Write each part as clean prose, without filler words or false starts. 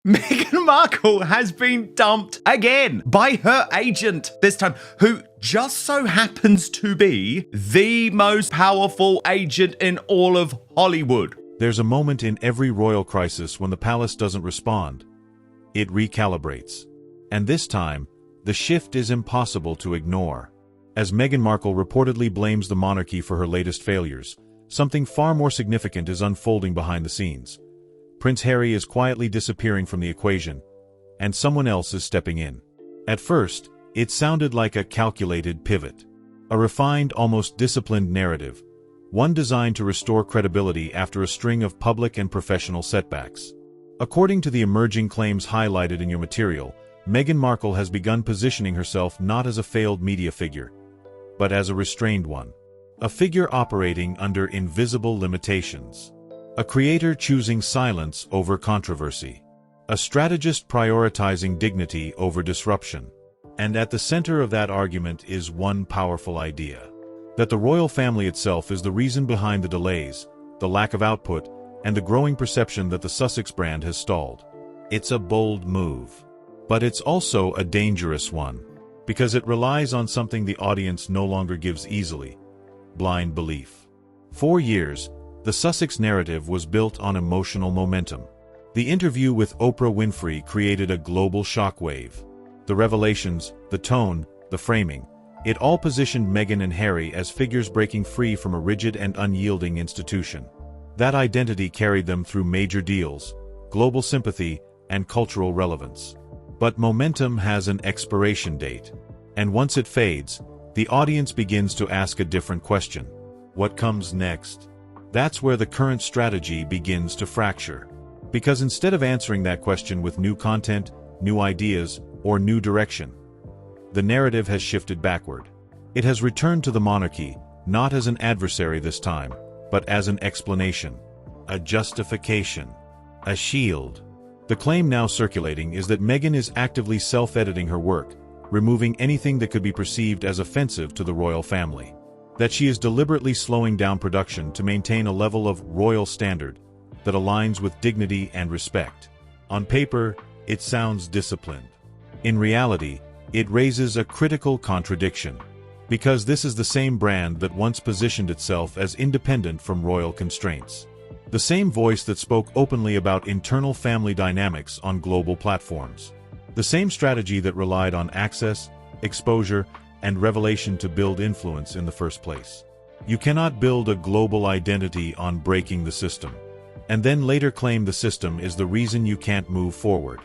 Meghan Markle has been dumped again by her agent, this time, who just so happens to be the most powerful agent in all of Hollywood. There's a moment in every royal crisis when the palace doesn't respond. It recalibrates. And this time, the shift is impossible to ignore. As Meghan Markle reportedly blames the monarchy for her latest failures, something far more significant is unfolding behind the scenes. Prince Harry is quietly disappearing from the equation, and someone else is stepping in. At first, it sounded like a calculated pivot. A refined, almost disciplined narrative, one designed to restore credibility after a string of public and professional setbacks. According to the emerging claims highlighted in your material, Meghan Markle has begun positioning herself not as a failed media figure, but as a restrained one. A figure operating under invisible limitations. A creator choosing silence over controversy. A strategist prioritizing dignity over disruption. And at the center of that argument is one powerful idea. That the royal family itself is the reason behind the delays, the lack of output, and the growing perception that the Sussex brand has stalled. It's a bold move. But it's also a dangerous one. Because it relies on something the audience no longer gives easily. Blind belief. For years, the Sussex narrative was built on emotional momentum. The interview with Oprah Winfrey created a global shockwave. The revelations, the tone, the framing, it all positioned Meghan and Harry as figures breaking free from a rigid and unyielding institution. That identity carried them through major deals, global sympathy, and cultural relevance. But momentum has an expiration date. And once it fades, the audience begins to ask a different question. What comes next? That's where the current strategy begins to fracture. Because instead of answering that question with new content, new ideas, or new direction, the narrative has shifted backward. It has returned to the monarchy, not as an adversary this time, but as an explanation, a justification, a shield. The claim now circulating is that Meghan is actively self-editing her work, removing anything that could be perceived as offensive to the royal family. That she is deliberately slowing down production to maintain a level of royal standard that aligns with dignity and respect. On paper, it sounds disciplined. In reality, it raises a critical contradiction. Because this is the same brand that once positioned itself as independent from royal constraints. The same voice that spoke openly about internal family dynamics on global platforms. The same strategy that relied on access, exposure, and revelation to build influence in the first place. You cannot build a global identity on breaking the system, and then later claim the system is the reason you can't move forward.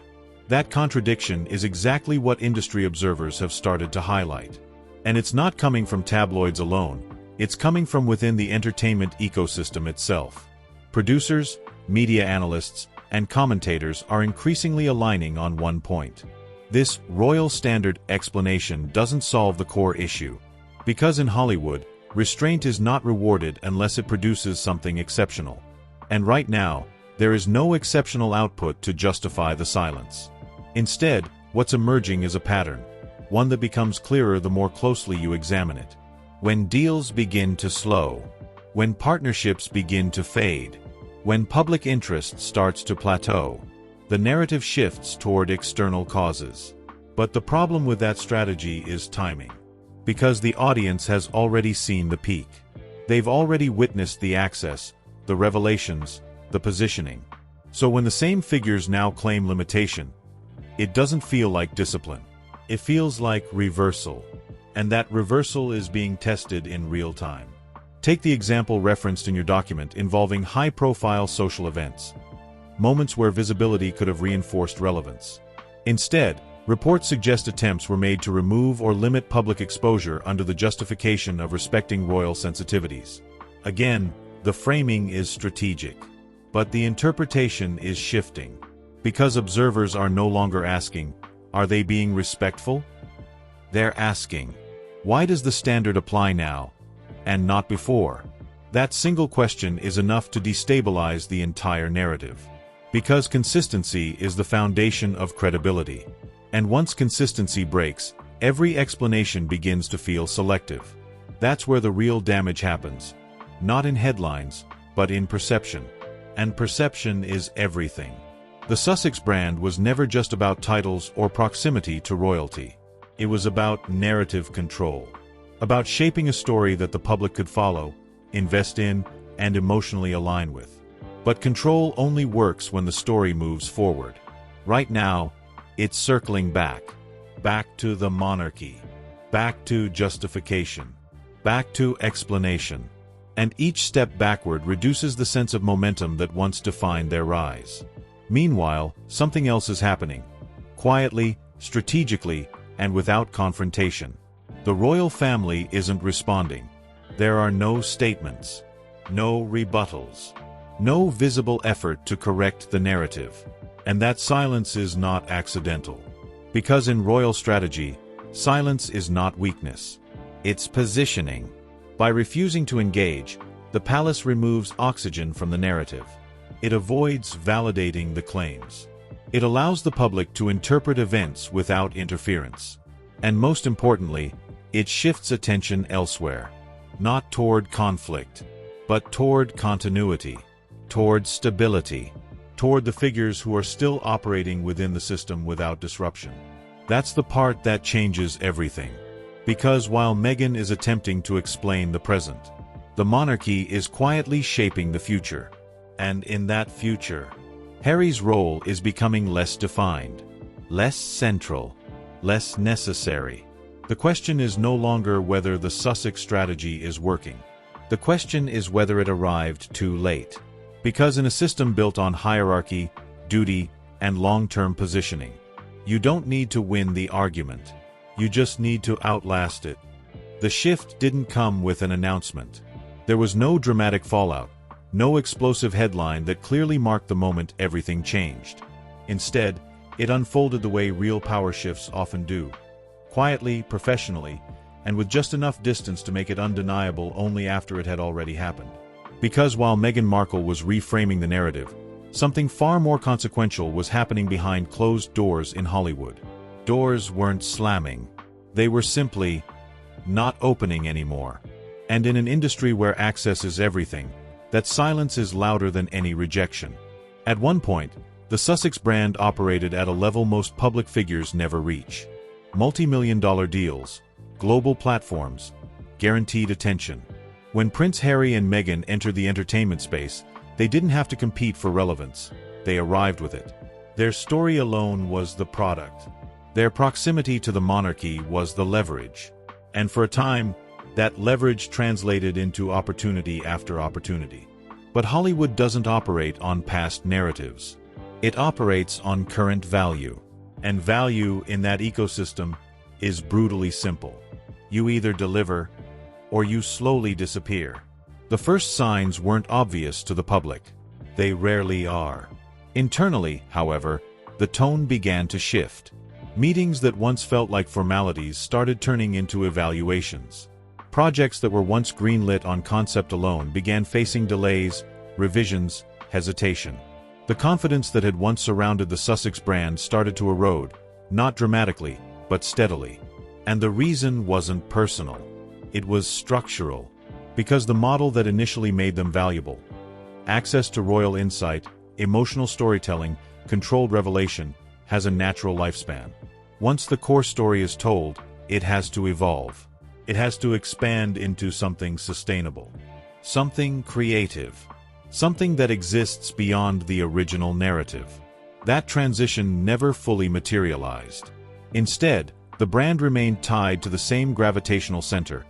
That contradiction is exactly what industry observers have started to highlight. And it's not coming from tabloids alone, it's coming from within the entertainment ecosystem itself. Producers, media analysts, and commentators are increasingly aligning on one point. This royal standard explanation doesn't solve the core issue. Because in Hollywood, restraint is not rewarded unless it produces something exceptional. And right now, there is no exceptional output to justify the silence. Instead, what's emerging is a pattern, one that becomes clearer the more closely you examine it. When deals begin to slow, when partnerships begin to fade, when public interest starts to plateau, the narrative shifts toward external causes. But the problem with that strategy is timing. Because the audience has already seen the peak. They've already witnessed the access, the revelations, the positioning. So when the same figures now claim limitation, it doesn't feel like discipline. It feels like reversal. And that reversal is being tested in real time. Take the example referenced in your document involving high-profile social events. Moments where visibility could have reinforced relevance. Instead, reports suggest attempts were made to remove or limit public exposure under the justification of respecting royal sensitivities. Again, the framing is strategic. But the interpretation is shifting. Because observers are no longer asking, are they being respectful? They're asking, why does the standard apply now, and not before? That single question is enough to destabilize the entire narrative. Because consistency is the foundation of credibility. And once consistency breaks, every explanation begins to feel selective. That's where the real damage happens. Not in headlines, but in perception. And perception is everything. The Sussex brand was never just about titles or proximity to royalty. It was about narrative control, about shaping a story that the public could follow, invest in, and emotionally align with. But control only works when the story moves forward. Right now, it's circling back to the monarchy, back to justification, back to explanation. And each step backward reduces the sense of momentum that once defined their rise. Meanwhile, something else is happening. Quietly, strategically, and without confrontation. The royal family isn't responding. There are no statements, no rebuttals, no visible effort to correct the narrative. And that silence is not accidental. Because in royal strategy, silence is not weakness. It's positioning. By refusing to engage, the palace removes oxygen from the narrative. It avoids validating the claims. It allows the public to interpret events without interference. And most importantly, it shifts attention elsewhere. Not toward conflict, but toward continuity, toward stability, toward the figures who are still operating within the system without disruption. That's the part that changes everything. Because while Meghan is attempting to explain the present, the monarchy is quietly shaping the future. And in that future, Harry's role is becoming less defined, less central, less necessary. The question is no longer whether the Sussex strategy is working. The question is whether it arrived too late. Because in a system built on hierarchy, duty, and long-term positioning, you don't need to win the argument. You just need to outlast it. The shift didn't come with an announcement. There was no dramatic fallout, no explosive headline that clearly marked the moment everything changed. Instead, it unfolded the way real power shifts often do. Quietly, professionally, and with just enough distance to make it undeniable only after it had already happened. Because while Meghan Markle was reframing the narrative, something far more consequential was happening behind closed doors in Hollywood. Doors weren't slamming. They were simply not opening anymore. And in an industry where access is everything, that silence is louder than any rejection. At one point, the Sussex brand operated at a level most public figures never reach. Multi-million-dollar deals, global platforms, guaranteed attention. When Prince Harry and Meghan entered the entertainment space, they didn't have to compete for relevance. They arrived with it. Their story alone was the product. Their proximity to the monarchy was the leverage. And for a time, that leverage translated into opportunity after opportunity. But Hollywood doesn't operate on past narratives. It operates on current value. And value in that ecosystem is brutally simple. You either deliver, or you slowly disappear. The first signs weren't obvious to the public. They rarely are. Internally, however, the tone began to shift. Meetings that once felt like formalities started turning into evaluations. Projects that were once greenlit on concept alone began facing delays, revisions, hesitation. The confidence that had once surrounded the Sussex brand started to erode, not dramatically, but steadily. And the reason wasn't personal. It was structural. Because the model that initially made them valuable, access to royal insight, emotional storytelling, controlled revelation, has a natural lifespan. Once the core story is told, it has to evolve. It has to expand into something sustainable, something creative, something that exists beyond the original narrative. That transition never fully materialized. Instead, the brand remained tied to the same gravitational center,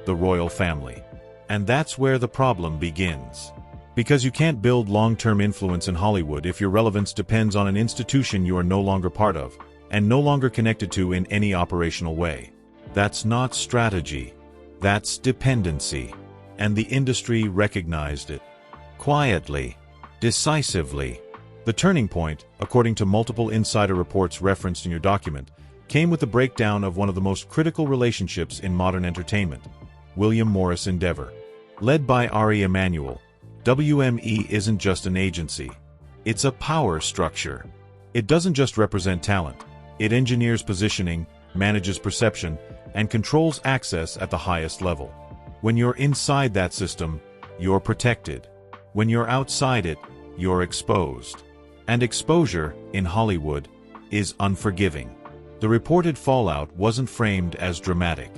the royal family. And that's where the problem begins. Because you can't build long-term influence in Hollywood if your relevance depends on an institution you are no longer part of, and no longer connected to in any operational way. That's not strategy. That's dependency. And the industry recognized it. Quietly. Decisively. The turning point, according to multiple insider reports referenced in your document, came with the breakdown of one of the most critical relationships in modern entertainment, William Morris Endeavor. Led by Ari Emanuel, WME isn't just an agency. It's a power structure. It doesn't just represent talent. It engineers positioning, manages perception, and controls access at the highest level. When you're inside that system, you're protected. When you're outside it, you're exposed. And exposure, in Hollywood, is unforgiving. The reported fallout wasn't framed as dramatic.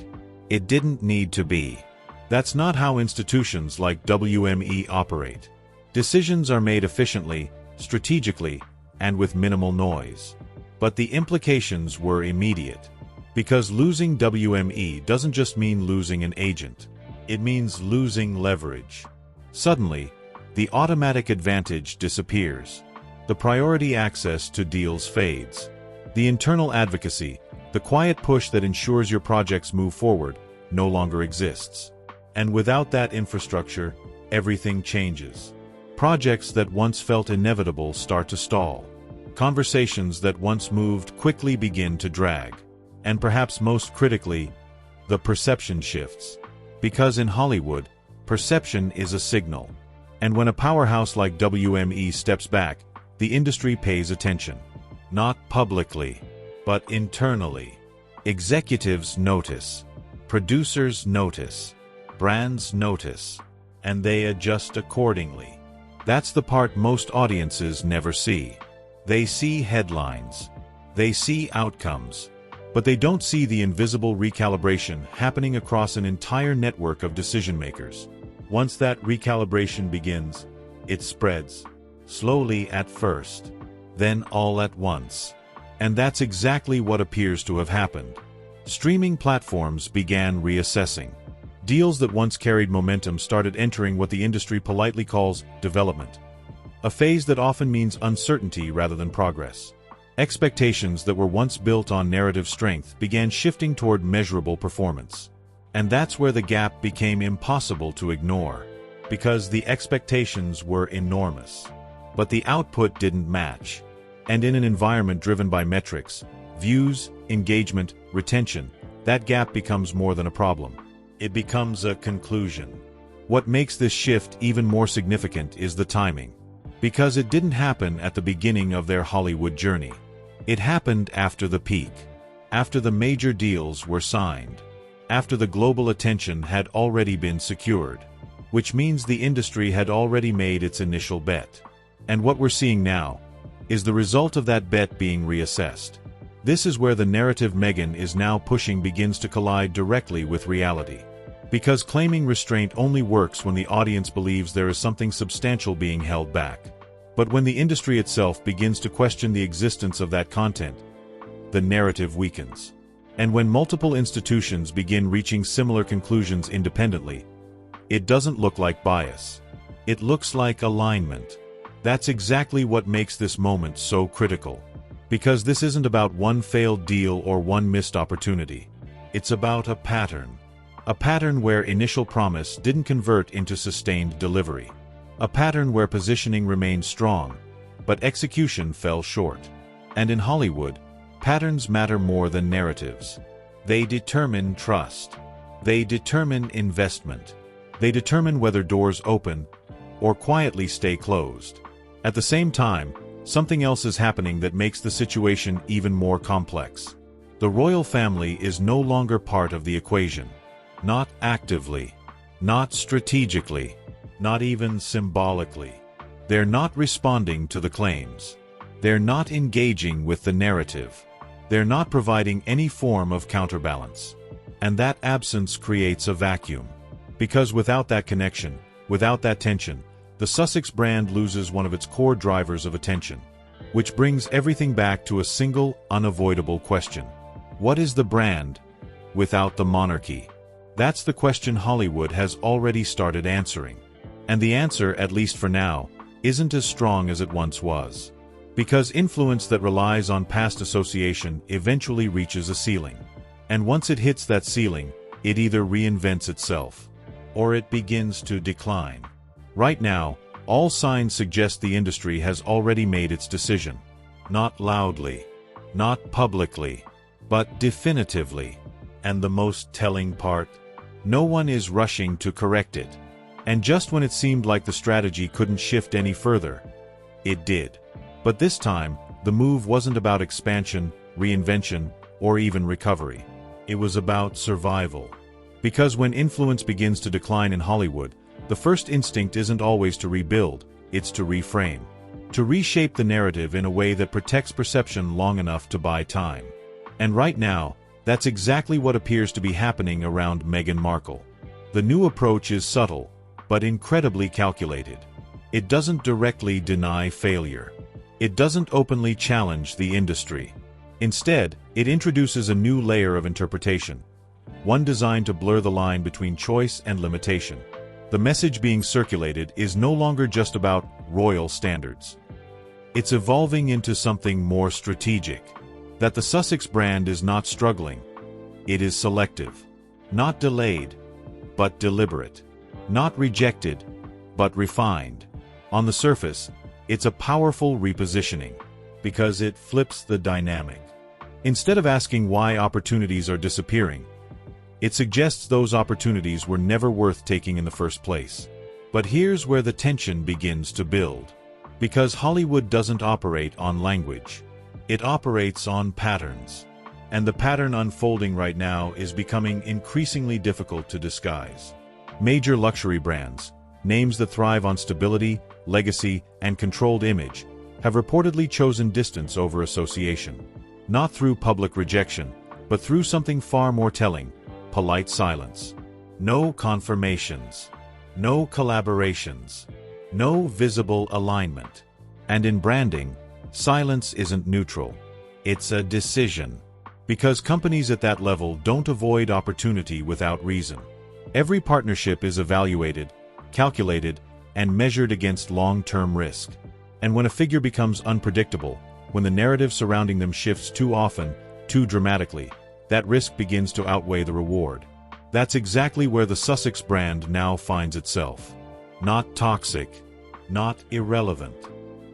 It didn't need to be. That's not how institutions like WME operate. Decisions are made efficiently, strategically, and with minimal noise. But the implications were immediate. Because losing WME doesn't just mean losing an agent. It means losing leverage. Suddenly, the automatic advantage disappears. The priority access to deals fades. The internal advocacy, the quiet push that ensures your projects move forward, no longer exists. And without that infrastructure, everything changes. Projects that once felt inevitable start to stall. Conversations that once moved quickly begin to drag. And perhaps most critically, the perception shifts. Because in Hollywood, perception is a signal. And when a powerhouse like WME steps back, the industry pays attention. Not publicly, but internally. Executives notice. Producers notice. Brands notice. And they adjust accordingly. That's the part most audiences never see. They see headlines. They see outcomes. But they don't see the invisible recalibration happening across an entire network of decision-makers. Once that recalibration begins, it spreads. Slowly at first. Then all at once. And that's exactly what appears to have happened. Streaming platforms began reassessing. Deals that once carried momentum started entering what the industry politely calls development. A phase that often means uncertainty rather than progress. Expectations that were once built on narrative strength began shifting toward measurable performance. And that's where the gap became impossible to ignore. Because the expectations were enormous. But the output didn't match. And in an environment driven by metrics, views, engagement, retention, that gap becomes more than a problem. It becomes a conclusion. What makes this shift even more significant is the timing. Because it didn't happen at the beginning of their Hollywood journey. It happened after the peak. After the major deals were signed. After the global attention had already been secured. Which means the industry had already made its initial bet. And what we're seeing now is the result of that bet being reassessed. This is where the narrative MEGHAN is now pushing begins to collide directly with reality. Because claiming restraint only works when the audience believes there is something substantial being held back. But when the industry itself begins to question the existence of that content, the narrative weakens. And when multiple institutions begin reaching similar conclusions independently, it doesn't look like bias. It looks like alignment. That's exactly what makes this moment so critical. Because this isn't about one failed deal or one missed opportunity. It's about a pattern. A pattern where initial promise didn't convert into sustained delivery. A pattern where positioning remained strong, but execution fell short. And in Hollywood, patterns matter more than narratives. They determine trust. They determine investment. They determine whether doors open or quietly stay closed. At the same time, something else is happening that makes the situation even more complex. The royal family is no longer part of the equation. Not actively. Not strategically. Not even symbolically. They're not responding to the claims. They're not engaging with the narrative. They're not providing any form of counterbalance. And that absence creates a vacuum. Because without that connection, without that tension, the Sussex brand loses one of its core drivers of attention. Which brings everything back to a single, unavoidable question. What is the brand without the monarchy? That's the question Hollywood has already started answering. And the answer, at least for now, isn't as strong as it once was. Because influence that relies on past association eventually reaches a ceiling. And once it hits that ceiling, it either reinvents itself, or it begins to decline. Right now, all signs suggest the industry has already made its decision. Not loudly, not publicly, but definitively. And the most telling part? No one is rushing to correct it. And just when it seemed like the strategy couldn't shift any further, it did. But this time, the move wasn't about expansion, reinvention, or even recovery. It was about survival. Because when influence begins to decline in Hollywood, the first instinct isn't always to rebuild, it's to reframe. to reshape the narrative in a way that protects perception long enough to buy time. And right now, that's exactly what appears to be happening around Meghan Markle. The new approach is subtle, but incredibly calculated. It doesn't directly deny failure. It doesn't openly challenge the industry. Instead, it introduces a new layer of interpretation, one designed to blur the line between choice and limitation. The message being circulated is no longer just about royal standards. It's evolving into something more strategic. That the Sussex brand is not struggling. It is selective. Not delayed, but deliberate. Not rejected, but refined. On the surface, it's a powerful repositioning, because it flips the dynamic. Instead of asking why opportunities are disappearing, it suggests those opportunities were never worth taking in the first place. But here's where the tension begins to build. Because Hollywood doesn't operate on language. It operates on patterns. And the pattern unfolding right now is becoming increasingly difficult to disguise. Major luxury brands, names that thrive on stability, legacy, and controlled image, have reportedly chosen distance over association. Not through public rejection, but through something far more telling: polite silence. No confirmations. No collaborations. No visible alignment. And in branding, silence isn't neutral. It's a decision. Because companies at that level don't avoid opportunity without reason. Every partnership is evaluated, calculated, and measured against long-term risk. And when a figure becomes unpredictable, when the narrative surrounding them shifts too often, too dramatically, that risk begins to outweigh the reward. That's exactly where the Sussex brand now finds itself. Not toxic, not irrelevant,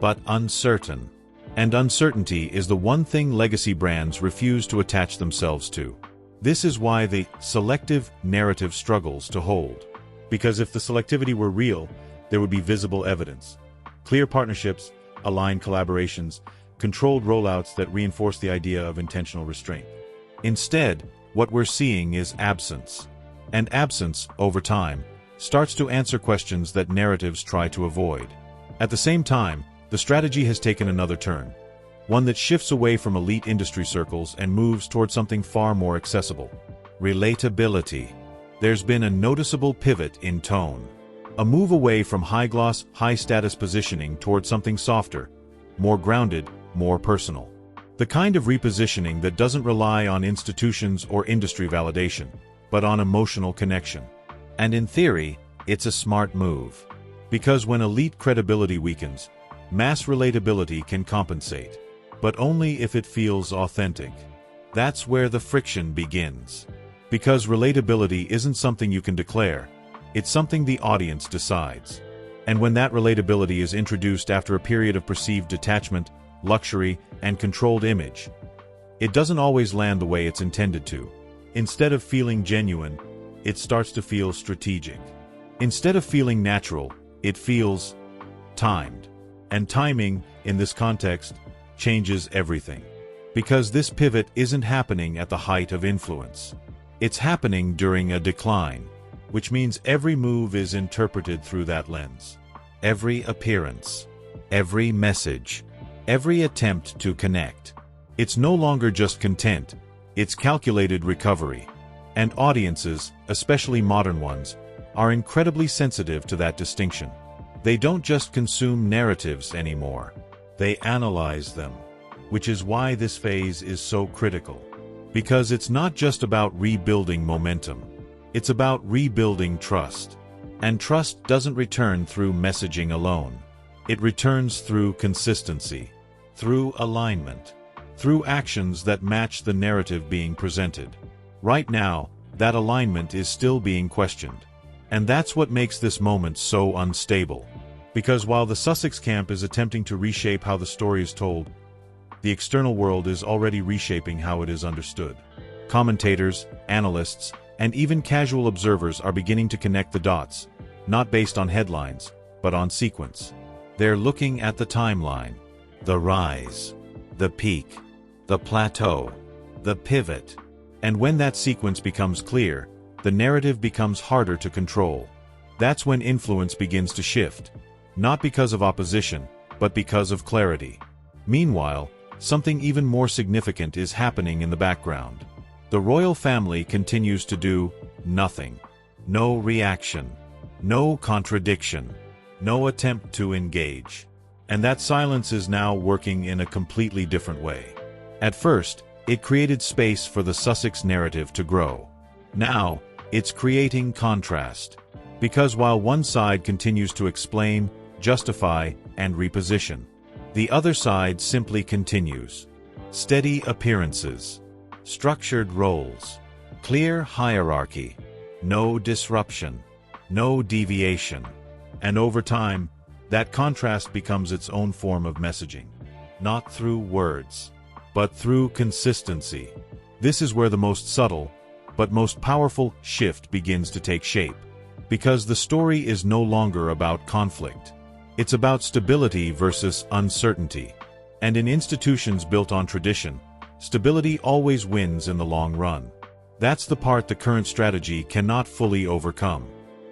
but uncertain. And uncertainty is the one thing legacy brands refuse to attach themselves to. This is why the selective narrative struggles to hold. Because if the selectivity were real, there would be visible evidence. Clear partnerships, aligned collaborations, controlled rollouts that reinforce the idea of intentional restraint. Instead, what we're seeing is absence. And absence, over time, starts to answer questions that narratives try to avoid. At the same time, the strategy has taken another turn. One that shifts away from elite industry circles and moves toward something far more accessible. Relatability. There's been a noticeable pivot in tone. A move away from high-gloss, high-status positioning toward something softer, more grounded, more personal. The kind of repositioning that doesn't rely on institutions or industry validation, but on emotional connection. And in theory, it's a smart move. Because when elite credibility weakens, mass relatability can compensate. But only if it feels authentic. That's where the friction begins. Because relatability isn't something you can declare, it's something the audience decides. And when that relatability is introduced after a period of perceived detachment, luxury, and controlled image, it doesn't always land the way it's intended to. Instead of feeling genuine, it starts to feel strategic. Instead of feeling natural, it feels timed. And timing, in this context, changes everything. Because this pivot isn't happening at the height of influence. It's happening during a decline, which means every move is interpreted through that lens. Every appearance, every message, every attempt to connect. It's no longer just content, it's calculated recovery. And audiences, especially modern ones, are incredibly sensitive to that distinction. They don't just consume narratives anymore. They analyze them, which is why this phase is so critical. Because it's not just about rebuilding momentum. It's about rebuilding trust. And trust doesn't return through messaging alone. It returns through consistency, through alignment, through actions that match the narrative being presented. Right now, that alignment is still being questioned. And that's what makes this moment so unstable. Because while the Sussex camp is attempting to reshape how the story is told, the external world is already reshaping how it is understood. Commentators, analysts, and even casual observers are beginning to connect the dots, not based on headlines, but on sequence. They're looking at the timeline, the rise, the peak, the plateau, the pivot. And when that sequence becomes clear, the narrative becomes harder to control. That's when influence begins to shift, not because of opposition, but because of clarity. Meanwhile, something even more significant is happening in the background. The royal family continues to do nothing. No reaction. No contradiction. No attempt to engage. And that silence is now working in a completely different way. At first, it created space for the Sussex narrative to grow. Now, it's creating contrast. Because while one side continues to explain, justify, and reposition, the other side simply continues. Steady appearances. Structured roles. Clear hierarchy. No disruption. No deviation. And over time, that contrast becomes its own form of messaging. Not through words, but through consistency. This is where the most subtle, but most powerful shift begins to take shape. Because the story is no longer about conflict. It's about stability versus uncertainty. And in institutions built on tradition, stability always wins in the long run. That's the part the current strategy cannot fully overcome.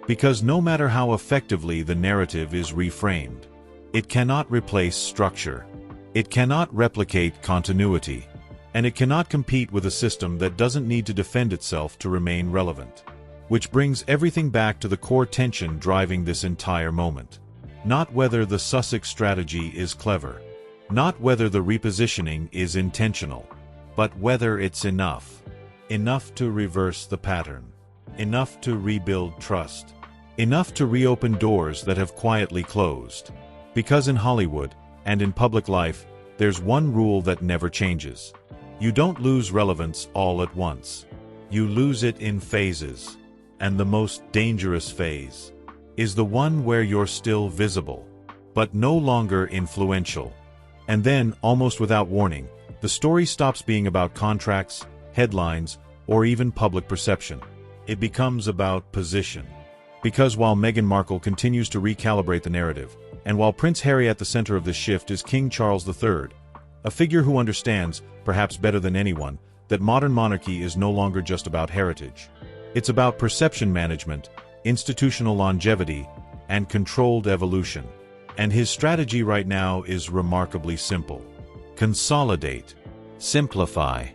Because no matter how effectively the narrative is reframed, it cannot replace structure. It cannot replicate continuity. And it cannot compete with a system that doesn't need to defend itself to remain relevant. Which brings everything back to the core tension driving this entire moment. Not whether the Sussex strategy is clever. Not whether the repositioning is intentional. But whether it's enough. Enough to reverse the pattern. Enough to rebuild trust. Enough to reopen doors that have quietly closed. Because in Hollywood, and in public life, there's one rule that never changes. You don't lose relevance all at once. You lose it in phases. And the most dangerous phase is the one where you're still visible, but no longer influential. And then, almost without warning, the story stops being about contracts, headlines, or even public perception. It becomes about position. Because while Meghan Markle continues to recalibrate the narrative, and while Prince Harry at the center of this shift is King Charles III, a figure who understands, perhaps better than anyone, that modern monarchy is no longer just about heritage. It's about perception management, institutional longevity, and controlled evolution. And his strategy right now is remarkably simple. Consolidate, simplify,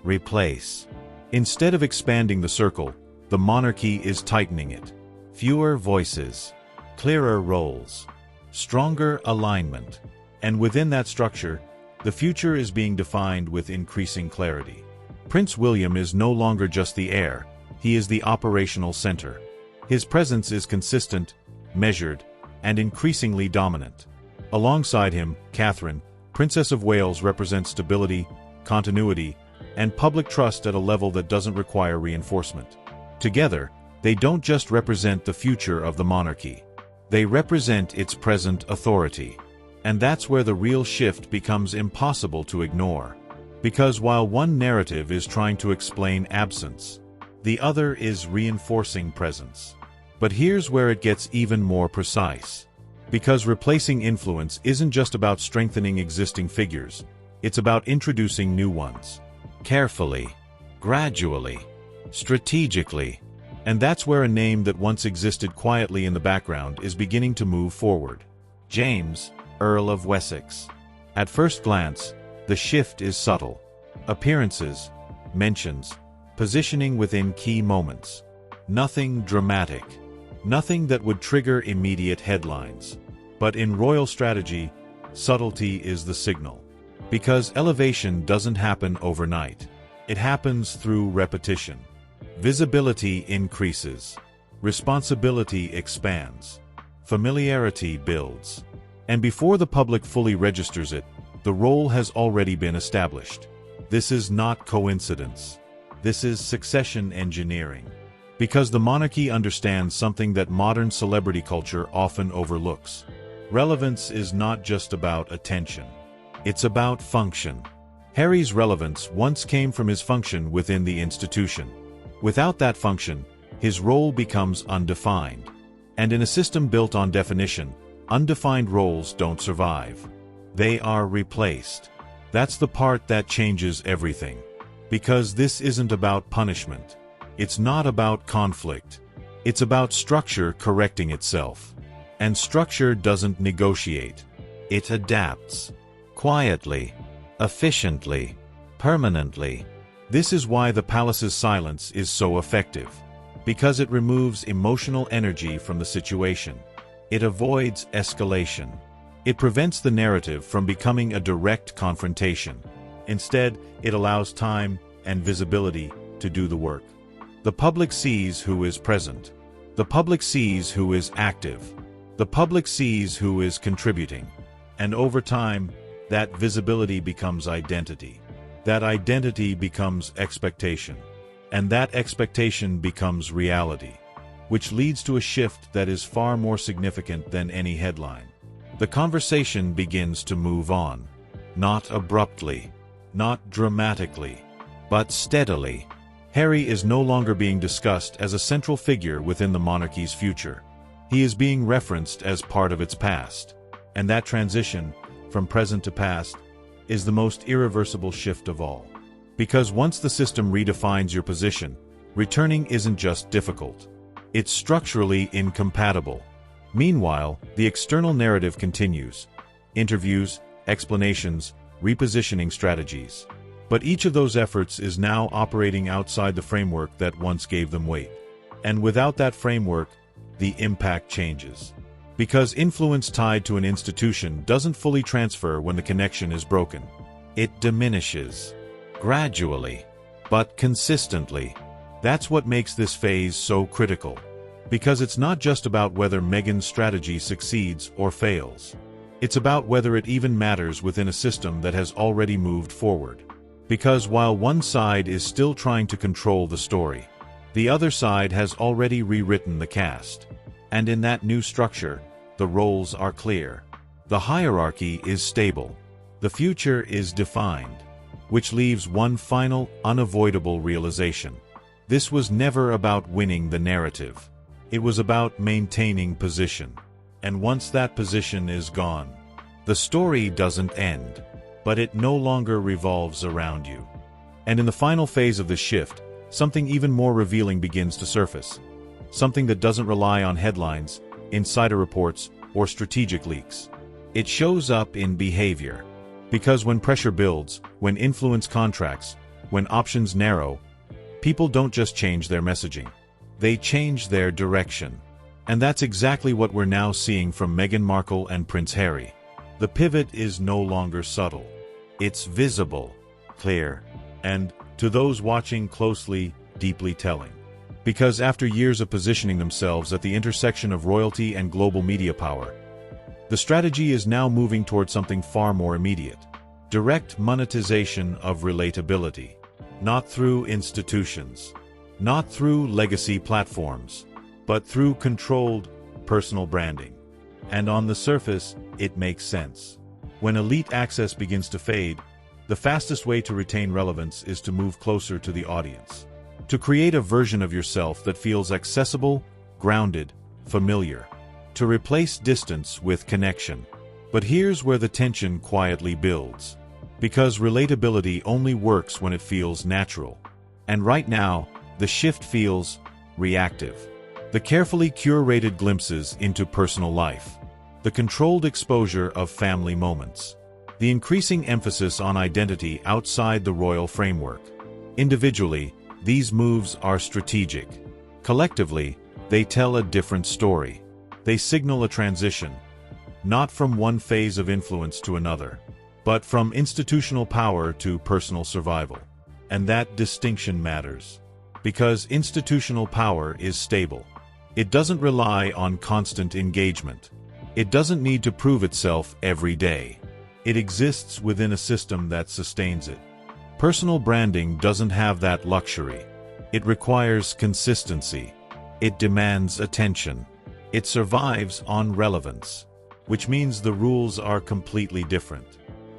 replace. Instead of expanding the circle, the monarchy is tightening it. Fewer voices, clearer roles, stronger alignment. And within that structure, the future is being defined with increasing clarity. Prince William is no longer just the heir, he is the operational center. His presence is consistent, measured, and increasingly dominant. Alongside him, Catherine, Princess of Wales, represents stability, continuity, and public trust at a level that doesn't require reinforcement. Together, they don't just represent the future of the monarchy. They represent its present authority. And that's where the real shift becomes impossible to ignore. Because while one narrative is trying to explain absence, the other is reinforcing presence. But here's where it gets even more precise. Because replacing influence isn't just about strengthening existing figures, it's about introducing new ones. Carefully, gradually, strategically. And that's where a name that once existed quietly in the background is beginning to move forward. James, Earl of Wessex. At first glance, the shift is subtle. Appearances, mentions, positioning within key moments. Nothing dramatic. Nothing that would trigger immediate headlines. But in royal strategy, subtlety is the signal. Because elevation doesn't happen overnight. It happens through repetition. Visibility increases. Responsibility expands. Familiarity builds. And before the public fully registers it, the role has already been established. This is not coincidence. This is succession engineering. Because the monarchy understands something that modern celebrity culture often overlooks. Relevance is not just about attention. It's about function. Harry's relevance once came from his function within the institution. Without that function, his role becomes undefined. And in a system built on definition, undefined roles don't survive. They are replaced. That's the part that changes everything. Because this isn't about punishment. It's not about conflict. It's about structure correcting itself. And structure doesn't negotiate. It adapts. Quietly. Efficiently. Permanently. This is why the palace's silence is so effective. Because it removes emotional energy from the situation. It avoids escalation. It prevents the narrative from becoming a direct confrontation. Instead, it allows time and visibility to do the work. The public sees who is present. The public sees who is active. The public sees who is contributing. And over time, that visibility becomes identity. That identity becomes expectation. And that expectation becomes reality, which leads to a shift that is far more significant than any headline. The conversation begins to move on, not abruptly, not dramatically, but steadily. Harry is no longer being discussed as a central figure within the monarchy's future. He is being referenced as part of its past. And that transition, from present to past, is the most irreversible shift of all. Because once the system redefines your position, returning isn't just difficult. It's structurally incompatible. Meanwhile, the external narrative continues. Interviews, explanations, repositioning strategies. But each of those efforts is now operating outside the framework that once gave them weight. And without that framework, the impact changes. Because influence tied to an institution doesn't fully transfer when the connection is broken. It diminishes. Gradually. But consistently. That's what makes this phase so critical. Because it's not just about whether Meghan's strategy succeeds or fails. It's about whether it even matters within a system that has already moved forward. Because while one side is still trying to control the story, the other side has already rewritten the cast. And in that new structure, the roles are clear. The hierarchy is stable. The future is defined. Which leaves one final, unavoidable realization. This was never about winning the narrative. It was about maintaining position. And once that position is gone, the story doesn't end, but it no longer revolves around you. And in the final phase of the shift, something even more revealing begins to surface. Something that doesn't rely on headlines, insider reports, or strategic leaks. It shows up in behavior. Because when pressure builds, when influence contracts, when options narrow, people don't just change their messaging. They change their direction. And that's exactly what we're now seeing from Meghan Markle and Prince Harry. The pivot is no longer subtle. It's visible, clear, and, to those watching closely, deeply telling. Because after years of positioning themselves at the intersection of royalty and global media power, the strategy is now moving toward something far more immediate. Direct monetization of relatability. Not through institutions. Not through legacy platforms. But through controlled, personal branding. And on the surface, it makes sense. When elite access begins to fade, the fastest way to retain relevance is to move closer to the audience. To create a version of yourself that feels accessible, grounded, familiar. To replace distance with connection. But here's where the tension quietly builds. Because relatability only works when it feels natural. And right now, the shift feels reactive. The carefully curated glimpses into personal life. The controlled exposure of family moments. The increasing emphasis on identity outside the royal framework. Individually, these moves are strategic. Collectively, they tell a different story. They signal a transition, not from one phase of influence to another, but from institutional power to personal survival. And that distinction matters. Because institutional power is stable. It doesn't rely on constant engagement. It doesn't need to prove itself every day. It exists within a system that sustains it. Personal branding doesn't have that luxury. It requires consistency. It demands attention. It survives on relevance, which means the rules are completely different.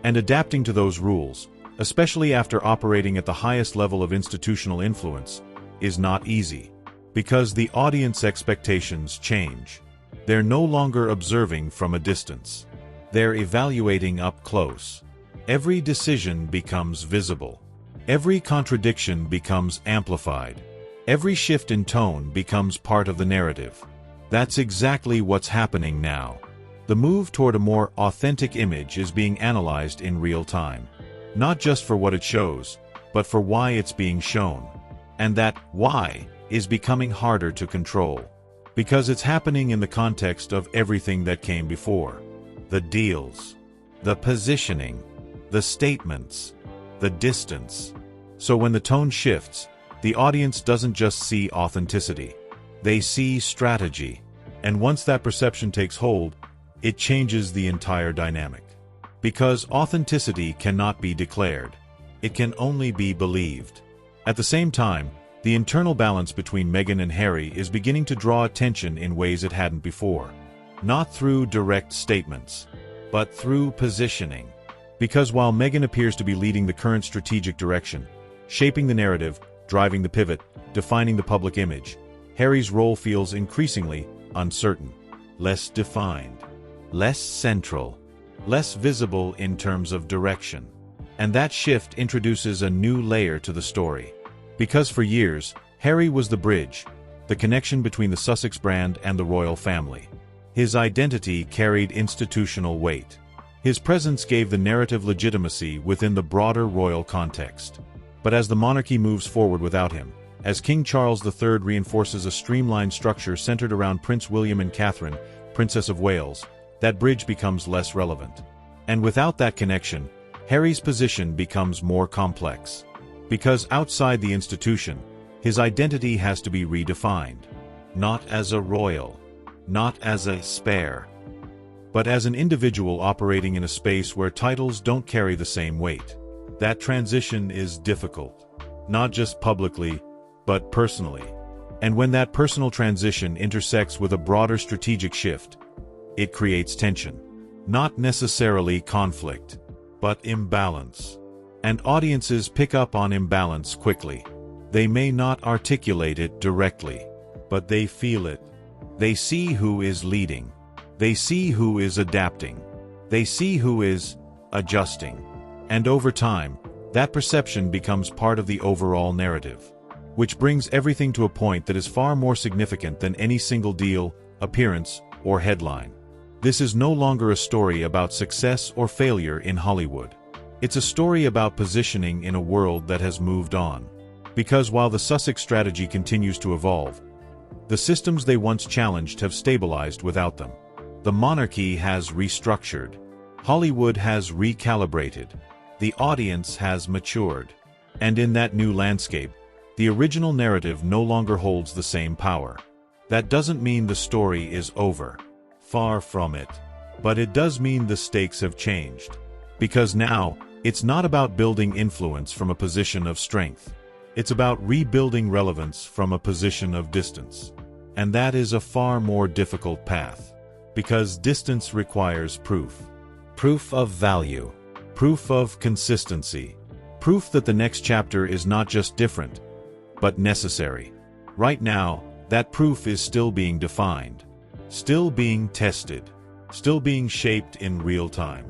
And adapting to those rules, especially after operating at the highest level of institutional influence, is not easy. Because the audience expectations change. They're no longer observing from a distance. They're evaluating up close. Every decision becomes visible. Every contradiction becomes amplified. Every shift in tone becomes part of the narrative. That's exactly what's happening now. The move toward a more authentic image is being analyzed in real time. Not just for what it shows, but for why it's being shown. And that why is becoming harder to control. Because it's happening in the context of everything that came before. The deals, the positioning, the statements, the distance. So when the tone shifts, the audience doesn't just see authenticity. They see strategy. And once that perception takes hold, it changes the entire dynamic. Because authenticity cannot be declared. It can only be believed. At the same time, the internal balance between Meghan and Harry is beginning to draw attention in ways it hadn't before. Not through direct statements, but through positioning. Because while Meghan appears to be leading the current strategic direction, shaping the narrative, driving the pivot, defining the public image, Harry's role feels increasingly uncertain, less defined, less central, less visible in terms of direction. And that shift introduces a new layer to the story. Because for years, Harry was the bridge, the connection between the Sussex brand and the royal family. His identity carried institutional weight. His presence gave the narrative legitimacy within the broader royal context. But as the monarchy moves forward without him, as King Charles III reinforces a streamlined structure centered around Prince William and Catherine, Princess of Wales, that bridge becomes less relevant. And without that connection, Harry's position becomes more complex. Because outside the institution, his identity has to be redefined. Not as a royal, not as a spare, but as an individual operating in a space where titles don't carry the same weight. That transition is difficult, not just publicly, but personally. And when that personal transition intersects with a broader strategic shift, it creates tension. Not necessarily conflict, but imbalance. And audiences pick up on imbalance quickly. They may not articulate it directly, but they feel it. They see who is leading. They see who is adapting. They see who is adjusting. And over time, that perception becomes part of the overall narrative, which brings everything to a point that is far more significant than any single deal, appearance, or headline. This is no longer a story about success or failure in Hollywood. It's a story about positioning in a world that has moved on. Because while the Sussex strategy continues to evolve, the systems they once challenged have stabilized without them. The monarchy has restructured. Hollywood has recalibrated. The audience has matured. And in that new landscape, the original narrative no longer holds the same power. That doesn't mean the story is over. Far from it. But it does mean the stakes have changed. Because now, it's not about building influence from a position of strength. It's about rebuilding relevance from a position of distance. And that is a far more difficult path. Because distance requires proof. Proof of value. Proof of consistency. Proof that the next chapter is not just different, but necessary. Right now, that proof is still being defined. Still being tested. Still being shaped in real time.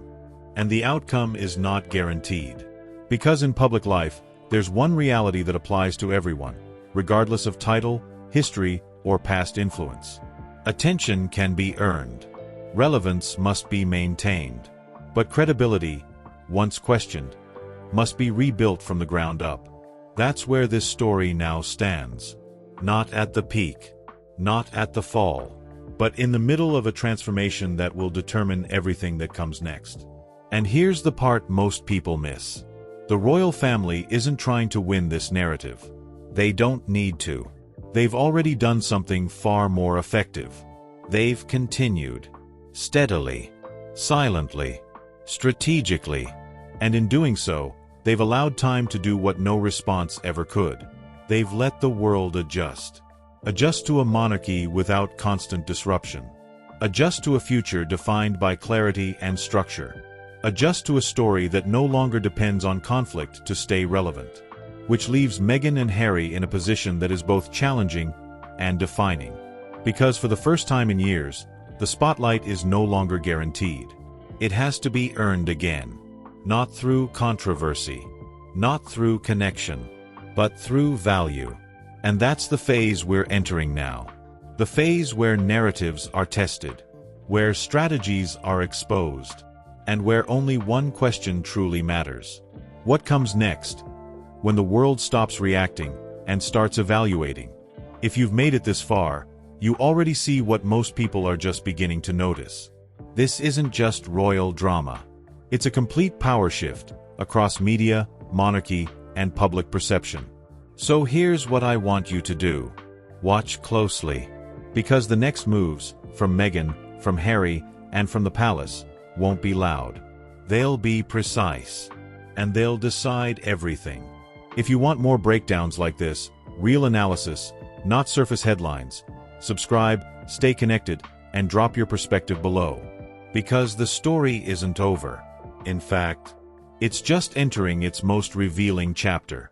And the outcome is not guaranteed. Because in public life, there's one reality that applies to everyone, regardless of title, history, or past influence. Attention can be earned. Relevance must be maintained. But credibility, once questioned, must be rebuilt from the ground up. That's where this story now stands. Not at the peak, not at the fall, but in the middle of a transformation that will determine everything that comes next. And here's the part most people miss. The royal family isn't trying to win this narrative. They don't need to. They've already done something far more effective. They've continued. Steadily. Silently. Strategically. And in doing so, they've allowed time to do what no response ever could. They've let the world adjust. Adjust to a monarchy without constant disruption. Adjust to a future defined by clarity and structure. Adjust to a story that no longer depends on conflict to stay relevant. Which leaves Meghan and Harry in a position that is both challenging and defining. Because for the first time in years, the spotlight is no longer guaranteed. It has to be earned again. Not through controversy. Not through connection. But through value. And that's the phase we're entering now. The phase where narratives are tested. where strategies are exposed, and where only one question truly matters. What comes next? When the world stops reacting and starts evaluating. If you've made it this far, you already see what most people are just beginning to notice. This isn't just royal drama. It's a complete power shift across media, monarchy, and public perception. So here's what I want you to do. Watch closely. Because the next moves, from Meghan, from Harry, and from the palace, won't be loud. They'll be precise. And they'll decide everything. If you want more breakdowns like this, real analysis, not surface headlines, subscribe, stay connected, and drop your perspective below. Because the story isn't over. In fact, it's just entering its most revealing chapter.